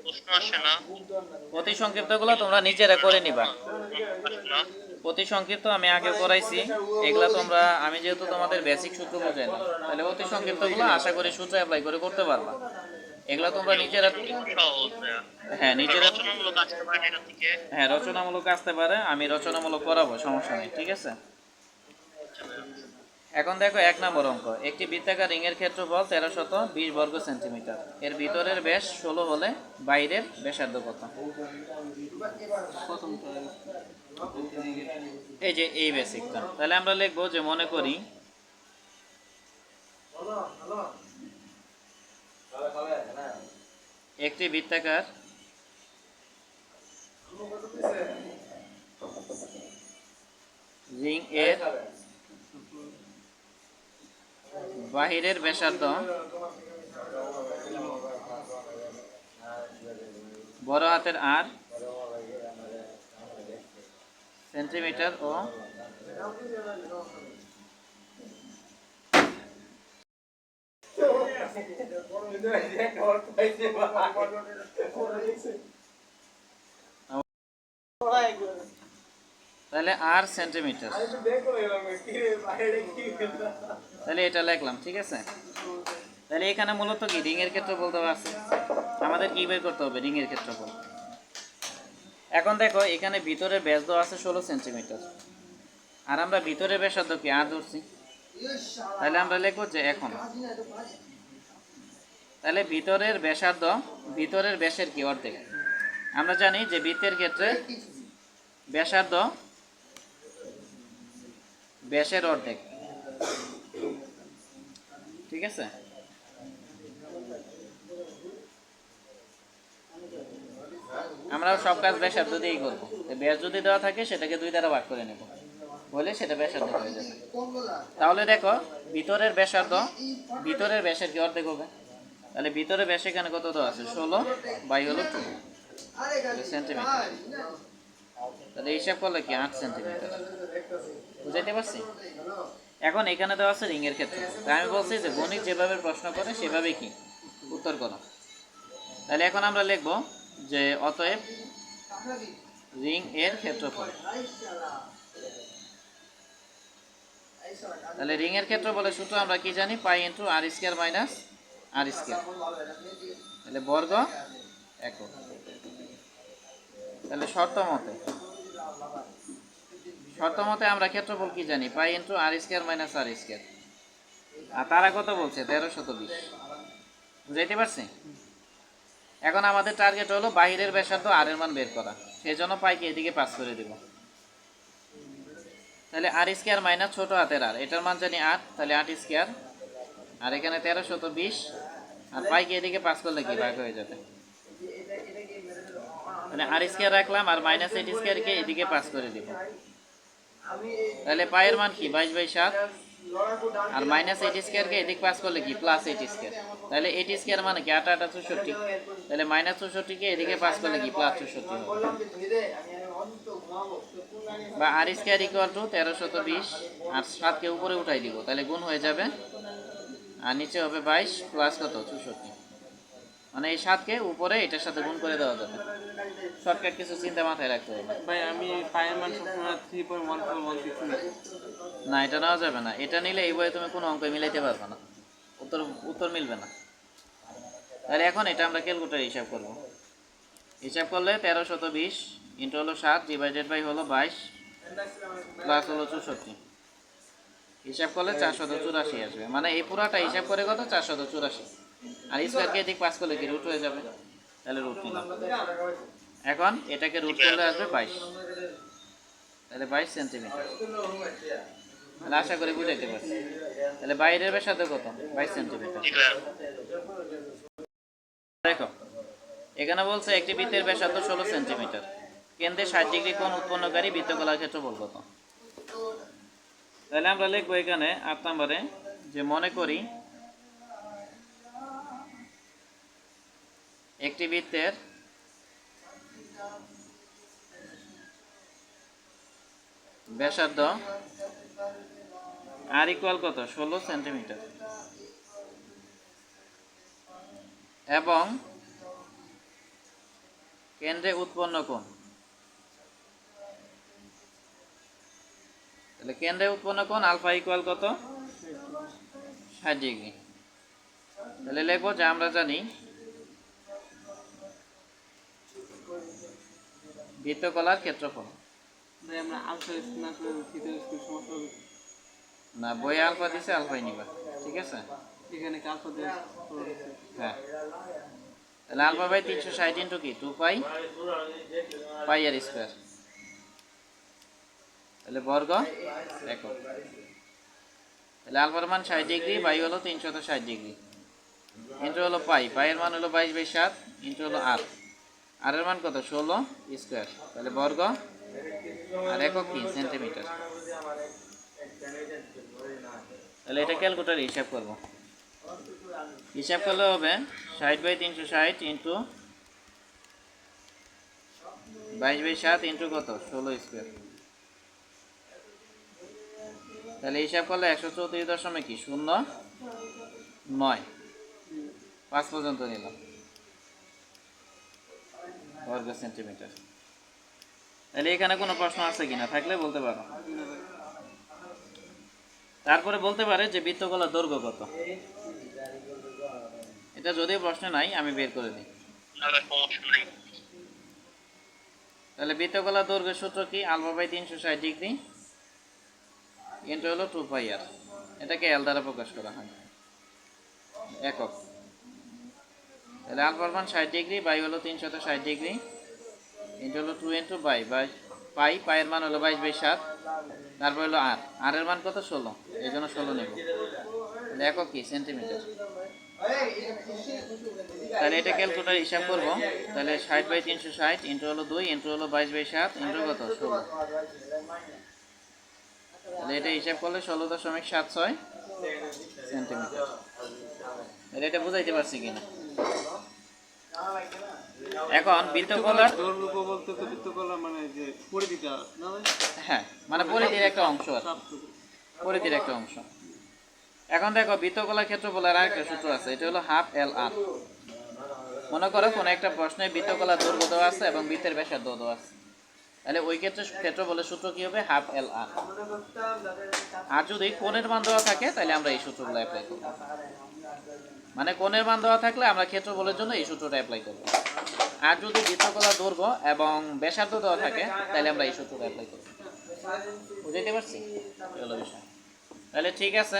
প্রশ্ন আসে না। প্রতি সংক্ষিপ্তগুলো তোমরা নিজেরা করে নিবা। আসে না। প্রতি সংক্ষিপ্ত আমি আগে করাইছি, এগুলা তোমরা, আমি যেহেতু তোমাদের বেসিক সূত্র বোঝাই না, তাহলে অতি সংক্ষিপ্তগুলো আশা করি সূত্র অ্যাপ্লাই করে করতে পারবা। এগুলা তোমরা জি নিজেরা, অবশ্যই, এগুলো সহজ ভাইয়া। হ্যাঁ আর নিজেরা, রচনামূলক আসতে পারে না এটা থেকে। হ্যাঁ রচনামূলক আসতে পারে, আমি রচনামূলক করাবো, সমস্যা নেই, ঠিক আছে। আচ্ছা ভাইয়া। এখন দেখো 1 নম্বর অঙ্ক, একটি বৃত্তাকার রিংয়ের ক্ষেত্রফল 1320 বর্গ সেন্টিমিটার, এর ভিতরের ব্যাস 16 হলে বাইরের ব্যাসার্ধ কত? এই যে এই বেসিকটা, তাহলে আমরা লিখবো যে মনে করি একটি বৃত্তাকার রিং এর বাহিরের ব্যাসার্ধ বড় হাতের আর সেন্টিমিটার ও তাহলে আর সেন্টিমিটার, তাহলে এটা লিখলাম, ঠিক আছে। তাহলে এখানে মূলত কি রিং এর ক্ষেত্রফল দেওয়া আছে, আমাদের কি বের করতে হবে, রিং এর ক্ষেত্রফল। এখন দেখো এখানে ভিতরের ব্যাস দেওয়া আছে 16 সেন্টিমিটার, আর আমরা ভিতরের ব্যাসার্ধ কি আর ধরছি, তাহলে আমরা লিখবো যে এখন, তাহলে ভিতরের ব্যাসার্ধ, ভিতরের ব্যাসের কি অর্ধেক। আমরা জানি যে বৃত্তের ক্ষেত্রে ব্যাসার্ধ ব্যাসের অর্ধেক, ঠিক আছে। আমরা সব কাজ ব্যাসার্ধ দিয়েই করবো, ব্যাস যদি দেওয়া থাকে সেটাকে 2 দ্বারা ভাগ করে নেব, বলে সেটা ব্যাসার্ধ হয়ে যাবে। তাহলে দেখো ভিতরের ব্যাসার্ধ, ভিতরের ব্যাসের কি অর্ধেক হবে, তাহলে ভিতরের ব্যাস এখানে কত দেওয়া আছে, 16 বাই হলো 2 সেন্টিমিটার, তাহলে হিসাব করলে কি 8 সেন্টিমিটার, বুঝাইতে পারছি। এখন এখানে দেওয়া আছে রিং এর ক্ষেত্রে, তাই আমি বলছি যে গণিত যেভাবে প্রশ্ন করে সেভাবে কি উত্তর করো। তাহলে এখন আমরা লিখব যে অতএব রিং এর ক্ষেত্রফল, তাহলে রিং এর ক্ষেত্রফলের সূত্র আমরা কি জানি, পাই ইন্টু আর স্কয়ার মাইনাস আর স্কয়ার, তাহলে বর্গ একক। তাহলে শর্ত মতে আমরা ক্ষেত্রফল কি জানি, পাই ইন্টু আর স্কয়ার মাইনাস আর স্কয়ার, আর তারা কত বলছে 1320, বুঝাইতে পারছি। এখন আমাদের টার্গেট হলো বাহিরের ব্যাসার্ধ আর এর মান বের করা, সেই জন্য পাইকে এদিকে পাস করে দেব। তাহলে আর স্কয়ার মাইনাস ছোট হাতের আর, এটার মান জানি 8, তাহলে 8 স্কয়ার, আর এখানে 1320, আর পাইকে এদিকে পাস করলে কি ভাগ হয়ে যাবে, মানে আর স্কয়ার রাখলাম আর মাইনাস 8 স্কয়ারকে এদিকে পাস করে দিব, তাহলে পায়ের মান কি 22/7, আর মাইনাস 8 স্কয়ারকে এদিক পাস করলে কি প্লাস 8 স্কয়ার, তাহলে 8 স্কয়ার মানে কি 8 8 64, তাহলে মাইনাস 64কে এদিকে পাস করলে কি প্লাস 64 হবে, বা আর স্কয়ার ইকুয়াল টু 1320, আর 7কে উপরে উঠাই দিব, তাহলে গুণ হয়ে যাবে, আর নিচে হবে 22 প্লাস কত 64, মানে এই 7কে উপরে এটার সাথে গুণ করে দেওয়া যাবে। শর্টকাট কিছু চিন্তা মাথায় রাখতে হবে ভাই। আমি পায়ের মান সবসময় 3.1416 না, এটা নেওয়া যাবে না, এটা নিলে এই বইয়ে তুমি কোনো অঙ্ক মিলাইতে পারবে না, উত্তর উত্তর মিলবে না। তাহলে এখন এটা আমরা ক্যালকুলেটর হিসাব করব, হিসাব করলে 1320 ইন্টু হলো 7 ডিভাইডেড বাই হলো 22 প্লাস হলো 64, হিসাব করলে 484 আসবে, মানে এই পুরাটা হিসাব করে কত 484, আর স্কোয়ারকে এদিক পাস করলে কি রুট হয়ে যাবে, তাহলে রুট নিলাম। এখন এটাকে জি রুট ভাইয়া। করলে আসবে 22, তাহলে 22 সেন্টিমিটার, তাহলে আশা করি বুঝাইতে পারছি। তাহলে বাইরের ব্যাসার্ধ কত 22 সেন্টিমিটার। জি ভাইয়া। দেখো এখানে বলছে একটি বৃত্তের ব্যাসার্ধ 16 সেন্টিমিটার, কেন্দ্রে 60 ডিগ্রি কোণ উৎপন্নকারী বৃত্তকলার ক্ষেত্রফল কত। তাহলে আমরা লিখবো এখানে 8 নম্বরে যে মনে করি একটি বৃত্তের ব্যাসার্ধ আর ইকুয়াল কত 16 সেন্টিমিটার, এবং 60 ডিগ্রি কোণ উৎপন্নকারী বৃত্তকলার ক্ষেত্রফল কত। তাহলে আমরা লিখবো যে মনে করি একটি বৃত্তের ব্যাসার্ধ আর ইকুয়াল কত 16 সেন্টিমিটার, এবং 60 ডিগ্রি কোণ উৎপন্নকারী বৃত্তকলার ক্ষেত্রফল কত। কেন্দ্রে উৎপন্ন কোণ, তাহলে কেন্দ্রে উৎপন্ন কোণ আলফা ইকুয়াল কত? 60 ডিগ্রি। তাহলে লিখবো যে আমরা জানি বৃত্তকলার ক্ষেত্রফল। ভাই আমরা আলফা না করে থিটা স্কয়ার সমস্যা হবে। না, বই আলফা দিছে, আলফাই নিবা, ঠিক আছে? এখানে কি আলফা দিয়ে করা হয়েছে? হ্যাঁ, তাহলে আলফা বাই 360 ইন্টু কি 2 পাই পাই আর স্কোয়ার, তাহলে বর্গ একক। তাহলে আলফার মান 60 ডিগ্রি, বাই হলো 360 ডিগ্রি, ইন্টু হলো পাই, পাইয়ের মান হলো 22/7, ইন্টু হলো আর, আর এর মান কত? 16 স্কোয়ার, তাহলে বর্গ আর একক কি সেন্টিমিটার। তাহলে এটা ক্যালকুলেটরে হিসাব করব, হিসাব করলে হবে 60/360 ইন্টু 22/7 ইন্টু কত 16 স্কোয়ার, তাহলে হিসাব করলে 134.09 5 পর্যন্ত নিলাম বর্গ সেন্টিমিটার। তাহলে এখানে কোনো প্রশ্ন আছে কিনা, থাকলে বলতে পারো। তারপরে বলতে পারে যে বৃত্তকলার দৈর্ঘ্য কত, এটা যদিও প্রশ্ন নাই, আমি বের করে দিই। না ভাই সমস্যা নাই। তাহলে বৃত্তকলার দৈর্ঘ্যের সূত্র কি? আলফা বাই 360 ডিগ্রি ইন্টু হলো 2 পাই আর, এটাকে এল দ্বারা প্রকাশ করা হয় একক। তাহলে আলফার মান 60 ডিগ্রি, বাই হলো 360 ডিগ্রি, ইন্টু হলো 2 ইন্টু বাই বাই পাই, পাইয়ের মান হলো 22/7, তারপর হলো আর, আর এর মান কত 16, এই জন্য 16 নেব। তাহলে একক কি সেন্টিমিটার। তাহলে এটা ক্যালকুলেটর হিসাব করব, তাহলে 60/360 ইন্টু হলো 2 ইন্টু হলো 22/7 ইন্টু কত 16, তাহলে এটা হিসাব করলে 16.76 সেন্টিমিটার। তাহলে এটা বুঝাইতে পারছি কিনা? এখন বৃত্তকলার দৈর্ঘ্য বলতে তো বৃত্তকলা মানে যে পরিধিটা না ভাই? হ্যাঁ, মানে পরিধির একটা অংশ আর কি, পরিধির একটা অংশ। এখন দেখো বৃত্তকলার ক্ষেত্রফলের আরেকটা সূত্র আছে, এটা হলো হাফ এল আর। মনে করো কোনো একটা প্রশ্নে বৃত্তকলার দৈর্ঘ্য দেওয়া আছে এবং বৃত্তের ব্যাসার্ধ দেওয়া আছে, তাহলে ওই ক্ষেত্রে ক্ষেত্রফলের সূত্র কি হবে? হাফ এল আর। আর যদি কোণের মান দেওয়া থাকে তাহলে আমরা এই সূত্রগুলো অ্যাপ্লাই করব, মানে কোণের মান দেওয়া থাকলে আমরা ক্ষেত্রফলের জন্য এই সূত্রটা অ্যাপ্লাই করব। আর যদি বৃত্তকলার দৈর্ঘ্য এবং ব্যাসার্ধ দেওয়া থাকে তাহলে আমরা এই সূত্রটা অ্যাপ্লাই করব। বুঝতে পারছি? এই হলো বিষয়। তাহলে ঠিক আছে।